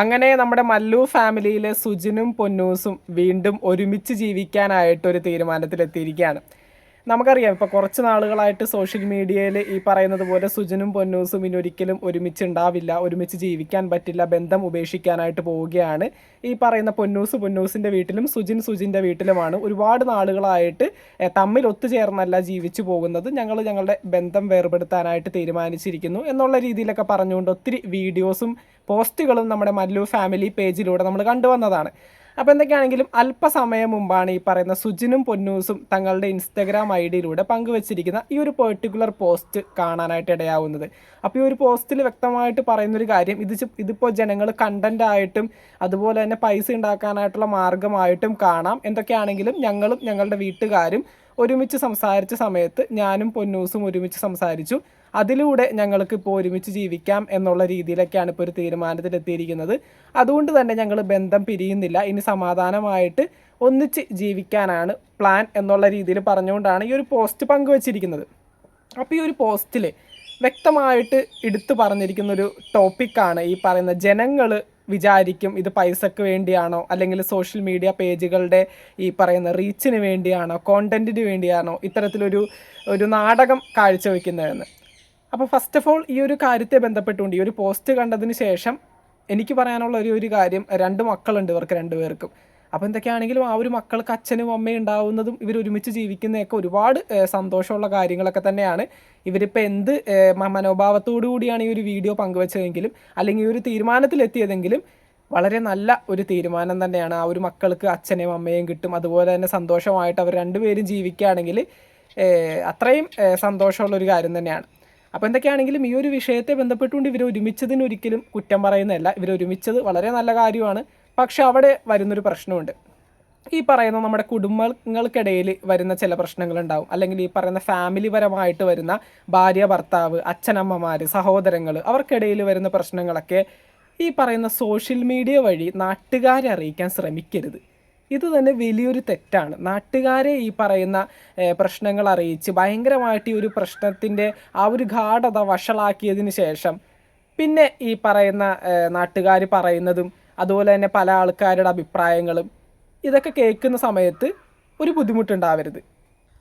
അങ്ങനെ നമ്മുടെ മല്ലു ഫാമിലിയിലെ സുജിനും പൊന്നൂസും വീണ്ടും ഒരുമിച്ച് ജീവിക്കാനായിട്ടൊരു തീരുമാനത്തിലെത്തിയിരിക്കുകയാണ്. നമുക്കറിയാം ഇപ്പോൾ കുറച്ച് നാളുകളായിട്ട് സോഷ്യൽ മീഡിയയിൽ ഈ പറയുന്നത് പോലെ സുജിനും പൊന്നൂസും ഇനി ഒരിക്കലും ഒരുമിച്ചുണ്ടാവില്ല, ഒരുമിച്ച് ജീവിക്കാൻ പറ്റില്ല, ബന്ധം ഉപേക്ഷിക്കാനായിട്ട് പോവുകയാണ്. ഈ പറയുന്ന പൊന്നൂസിൻ്റെ വീട്ടിലും സുജിൻ്റെ വീട്ടിലുമാണ് ഒരുപാട് നാളുകളായിട്ട് തമ്മിൽ ഒത്തുചേർന്നല്ല ജീവിച്ചു പോകുന്നത്, ഞങ്ങളുടെ ബന്ധം വേർപെടുത്താനായിട്ട് തീരുമാനിച്ചിരിക്കുന്നു എന്നുള്ള രീതിയിലൊക്കെ പറഞ്ഞുകൊണ്ട് ഒത്തിരി വീഡിയോസും പോസ്റ്റുകളും നമ്മുടെ മല്ലു ഫാമിലി പേജിലൂടെ നമ്മൾ കണ്ടുവന്നതാണ്. അപ്പോൾ എന്തൊക്കെയാണെങ്കിലും അല്പസമയം മുമ്പാണ് ഈ പറയുന്ന സുജിനും പൊന്നൂസും തങ്ങളുടെ ഇൻസ്റ്റഗ്രാം ഐഡിയിലൂടെ പങ്കുവച്ചിരിക്കുന്ന ഈ ഒരു പെർട്ടിക്കുലർ പോസ്റ്റ് കാണാനായിട്ട് ഇടയാവുന്നത്. അപ്പോൾ ഈ ഒരു പോസ്റ്റിൽ വ്യക്തമായിട്ട് പറയുന്നൊരു കാര്യം, ഇതിപ്പോൾ ജനങ്ങൾ കണ്ടൻ്റ് ആയിട്ടും അതുപോലെ തന്നെ പൈസ ഉണ്ടാക്കാനായിട്ടുള്ള മാർഗമായിട്ടും കാണാം. എന്തൊക്കെയാണെങ്കിലും ഞങ്ങളും ഞങ്ങളുടെ വീട്ടുകാരും ഒരുമിച്ച് സംസാരിച്ച സമയത്ത് ഞാനും പൊന്നൂസും ഒരുമിച്ച് സംസാരിച്ചു. അതിലൂടെ ഞങ്ങൾക്ക് ഇപ്പോൾ ഒരുമിച്ച് ജീവിക്കാം എന്നുള്ള രീതിയിലൊക്കെയാണ് ഇപ്പോൾ ഒരു തീരുമാനത്തിലെത്തിയിരിക്കുന്നത്. അതുകൊണ്ട് തന്നെ ഞങ്ങൾ ബന്ധം പിരിയുന്നില്ല, ഇനി സമാധാനമായിട്ട് ഒന്നിച്ച് ജീവിക്കാനാണ് പ്ലാൻ എന്നുള്ള രീതിയിൽ പറഞ്ഞുകൊണ്ടാണ് ഈ ഒരു പോസ്റ്റ് പങ്കുവച്ചിരിക്കുന്നത്. അപ്പോൾ ഈ ഒരു പോസ്റ്റിൽ വ്യക്തമായിട്ട് എടുത്തു പറഞ്ഞിരിക്കുന്നൊരു ടോപ്പിക്കാണ് ഈ പറയുന്ന ജനങ്ങൾ വിചാരിക്കും ഇത് പൈസക്ക് വേണ്ടിയാണോ, അല്ലെങ്കിൽ സോഷ്യൽ മീഡിയ പേജുകളുടെ ഈ പറയുന്ന റീച്ചിന് വേണ്ടിയാണോ, കോണ്ടൻറ്റിന് വേണ്ടിയാണോ ഇത്തരത്തിലൊരു നാടകം കാഴ്ചവെക്കുന്നതെന്ന്. അപ്പോൾ ഫസ്റ്റ് ഓഫ് ഓൾ ഈ ഒരു കാര്യത്തെ ബന്ധപ്പെട്ടുകൊണ്ട് ഈ ഒരു പോസ്റ്റ് കണ്ടതിന് ശേഷം എനിക്ക് പറയാനുള്ള ഒരു കാര്യം, 2 മക്കളുണ്ട് ഇവർക്ക് 2 പേർക്കും. അപ്പോൾ എന്തൊക്കെയാണെങ്കിലും ആ ഒരു മക്കൾക്ക് അച്ഛനും അമ്മയും ഉണ്ടാവുന്നതും ഇവർ ഒരുമിച്ച് ജീവിക്കുന്നതൊക്കെ ഒരുപാട് സന്തോഷമുള്ള കാര്യങ്ങളൊക്കെ തന്നെയാണ്. ഇവരിപ്പോൾ എന്ത് മനോഭാവത്തോടു കൂടിയാണ് ഈ ഒരു വീഡിയോ പങ്കുവച്ചതെങ്കിലും അല്ലെങ്കിൽ ഈ ഒരു തീരുമാനത്തിലെത്തിയതെങ്കിലും വളരെ നല്ല ഒരു തീരുമാനം തന്നെയാണ്. ആ ഒരു മക്കൾക്ക് അച്ഛനെയും അമ്മയും കിട്ടും, അതുപോലെ തന്നെ സന്തോഷമായിട്ട് അവർ 2 പേരും ജീവിക്കുകയാണെങ്കിൽ അത്രയും സന്തോഷമുള്ളൊരു കാര്യം തന്നെയാണ്. അപ്പോൾ എന്തൊക്കെയാണെങ്കിലും ഈ ഒരു വിഷയത്തെ ബന്ധപ്പെട്ടുകൊണ്ട് ഇവർ ഒരുമിച്ചതിന് ഒരിക്കലും കുറ്റം പറയുന്നതല്ല, ഇവരൊരുമിച്ചത് വളരെ നല്ല കാര്യമാണ്. പക്ഷെ അവിടെ വരുന്നൊരു പ്രശ്നമുണ്ട്. ഈ പറയുന്ന നമ്മുടെ കുടുംബങ്ങൾക്കിടയിൽ വരുന്ന ചില പ്രശ്നങ്ങളുണ്ടാവും, അല്ലെങ്കിൽ ഈ പറയുന്ന ഫാമിലി പരമായിട്ട് വരുന്ന ഭാര്യ ഭർത്താവ്, അച്ഛനമ്മമാർ, സഹോദരങ്ങൾ, അവർക്കിടയിൽ വരുന്ന പ്രശ്നങ്ങളൊക്കെ ഈ പറയുന്ന സോഷ്യൽ മീഡിയ വഴി നാട്ടുകാരെ അറിയിക്കാൻ ശ്രമിക്കരുത്. ഇത് തന്നെ വലിയൊരു തെറ്റാണ്. നാട്ടുകാരെ ഈ പറയുന്ന പ്രശ്നങ്ങൾ അറിയിച്ച് ഭയങ്കരമായിട്ട് ഈ ഒരു പ്രശ്നത്തിൻ്റെ ആ ഒരു ഗാഢത വഷളാക്കിയതിന് ശേഷം പിന്നെ ഈ പറയുന്ന നാട്ടുകാർ പറയുന്നതും അതുപോലെ തന്നെ പല ആൾക്കാരുടെ അഭിപ്രായങ്ങളും ഇതൊക്കെ കേൾക്കുന്ന സമയത്ത് ഒരു ബുദ്ധിമുട്ടുണ്ടാവരുത്.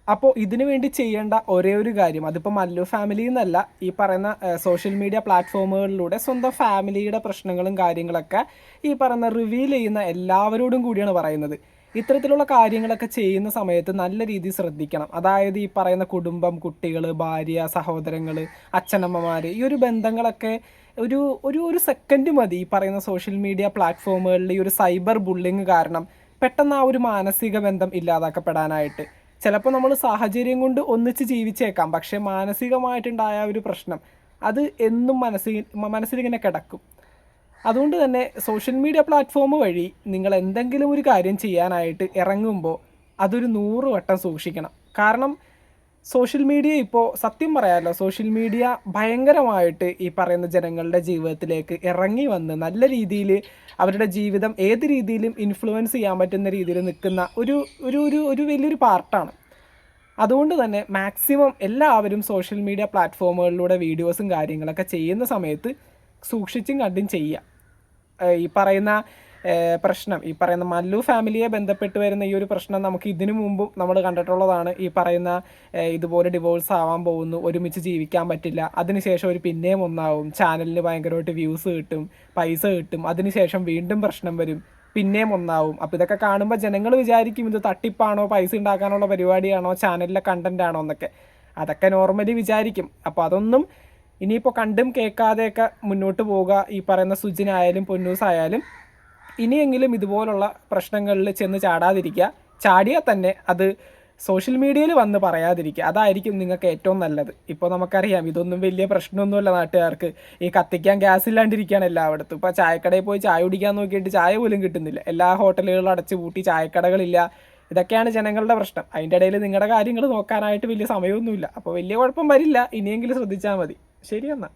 അപ്പോൾ ഇതിനു വേണ്ടി ചെയ്യേണ്ട ഒരേ ഒരു കാര്യം, അതിപ്പോൾ മല്ലു ഫാമിലി എന്നല്ല, ഈ പറയുന്ന സോഷ്യൽ മീഡിയ പ്ലാറ്റ്ഫോമുകളിലൂടെ സ്വന്തം ഫാമിലിയുടെ പ്രശ്നങ്ങളും കാര്യങ്ങളൊക്കെ ഈ പറയുന്ന റിവീൽ ചെയ്യുന്ന എല്ലാവരോടും കൂടിയാണ് പറയുന്നത്. ഇത്തരത്തിലുള്ള കാര്യങ്ങളൊക്കെ ചെയ്യുന്ന സമയത്ത് നല്ല രീതിയിൽ ശ്രദ്ധിക്കണം. അതായത് ഈ പറയുന്ന കുടുംബം, കുട്ടികൾ, ഭാര്യ, സഹോദരങ്ങൾ, അച്ഛനമ്മമാർ, ഈ ഒരു ബന്ധങ്ങളൊക്കെ ഒരു ഒരു ഒരു സെക്കൻഡ് മതി ഈ പറയുന്ന സോഷ്യൽ മീഡിയ പ്ലാറ്റ്ഫോമുകളിൽ ഈ ഒരു സൈബർ ബുള്ളിങ് കാരണം പെട്ടെന്ന് ആ ഒരു മാനസിക ബന്ധം ഇല്ലാതാക്കപ്പെടാനായിട്ട്. ചിലപ്പോൾ നമ്മൾ സാഹചര്യം കൊണ്ട് ഒന്നിച്ച് ജീവിച്ചേക്കാം, പക്ഷേ മാനസികമായിട്ടുണ്ടായ ഒരു പ്രശ്നം അത് എന്നും മനസ്സിലിങ്ങനെ കിടക്കും. അതുകൊണ്ട് തന്നെ സോഷ്യൽ മീഡിയ പ്ലാറ്റ്ഫോം വഴി നിങ്ങൾ എന്തെങ്കിലും ഒരു കാര്യം ചെയ്യാനായിട്ട് ഇറങ്ങുമ്പോൾ അതൊരു 100 വട്ടം സൂക്ഷിക്കണം. കാരണം സോഷ്യൽ മീഡിയ ഇപ്പോൾ സത്യം പറയാമല്ലോ, സോഷ്യൽ മീഡിയ ഭയങ്കരമായിട്ട് ഈ പറയുന്ന ജനങ്ങളുടെ ജീവിതത്തിലേക്ക് ഇറങ്ങി വന്ന് നല്ല രീതിയിൽ അവരുടെ ജീവിതം ഏത് രീതിയിലും ഇൻഫ്ലുവൻസ് ചെയ്യാൻ പറ്റുന്ന രീതിയിൽ നിൽക്കുന്ന ഒരു ഒരു ഒരു ഒരു വലിയൊരു പാർട്ടാണ്. അതുകൊണ്ട് തന്നെ മാക്സിമം എല്ലാവരും സോഷ്യൽ മീഡിയ പ്ലാറ്റ്ഫോമുകളിലൂടെ വീഡിയോസും കാര്യങ്ങളൊക്കെ ചെയ്യുന്ന സമയത്ത് സൂക്ഷിച്ചും കണ്ടും ചെയ്യുക. ഈ പറയുന്ന പ്രശ്നം, ഈ പറയുന്ന മല്ലു ഫാമിലിയെ ബന്ധപ്പെട്ട് വരുന്ന ഈ ഒരു പ്രശ്നം നമുക്ക് ഇതിനു മുമ്പും നമ്മൾ കണ്ടിട്ടുള്ളതാണ്. ഈ പറയുന്ന ഇതുപോലെ ഡിവോഴ്സ് ആവാൻ പോകുന്നു, ഒരുമിച്ച് ജീവിക്കാൻ പറ്റില്ല, അതിനുശേഷം ഒരു പിന്നെയും ഒന്നാവും, ചാനലിന് ഭയങ്കരമായിട്ട് വ്യൂസ് കിട്ടും, പൈസ കിട്ടും, അതിനുശേഷം വീണ്ടും പ്രശ്നം വരും, പിന്നെയും ഒന്നാവും. അപ്പോൾ ഇതൊക്കെ കാണുമ്പോൾ ജനങ്ങൾ വിചാരിക്കും ഇത് തട്ടിപ്പാണോ, പൈസ ഉണ്ടാക്കാനുള്ള പരിപാടിയാണോ, ചാനലിലെ കണ്ടൻ്റ് ആണോ എന്നൊക്കെ. അതൊക്കെ നോർമലി വിചാരിക്കും. അപ്പോൾ അതൊന്നും ഇനിയിപ്പോൾ കണ്ടും കേൾക്കാതെയൊക്കെ മുന്നോട്ട് പോവുക. ഈ പറയുന്ന സുജിനായാലും പൊന്നൂസായാലും ഇനിയെങ്കിലും ഇതുപോലുള്ള പ്രശ്നങ്ങളിൽ ചെന്ന് ചാടാതിരിക്കുക. ചാടിയാൽ തന്നെ അത് സോഷ്യൽ മീഡിയയിൽ വന്ന് പറയാതിരിക്കുക. അതായിരിക്കും നിങ്ങൾക്ക് ഏറ്റവും നല്ലത്. ഇപ്പോൾ നമുക്കറിയാം ഇതൊന്നും വലിയ പ്രശ്നമൊന്നുമല്ല നാട്ടുകാർക്ക്. ഈ കത്തിക്കാൻ ഗ്യാസ് ഇല്ലാണ്ടിരിക്കുകയാണ് എല്ലായിടത്തും. ഇപ്പോൾ ചായക്കടയിൽ പോയി ചായ കുടിക്കാൻ നോക്കിയിട്ട് ചായ പോലും കിട്ടുന്നില്ല, എല്ലാ ഹോട്ടലുകളും അടച്ചു പൂട്ടി, ചായക്കടകളില്ല. ഇതൊക്കെയാണ് ജനങ്ങളുടെ പ്രശ്നം. അതിൻ്റെ ഇടയിൽ നിങ്ങളുടെ കാര്യങ്ങൾ നോക്കാനായിട്ട് വലിയ സമയമൊന്നുമില്ല. അപ്പോൾ വലിയ കുഴപ്പം വരില്ല, ഇനിയെങ്കിലും ശ്രദ്ധിച്ചാൽ മതി. ശരി എന്നാൽ.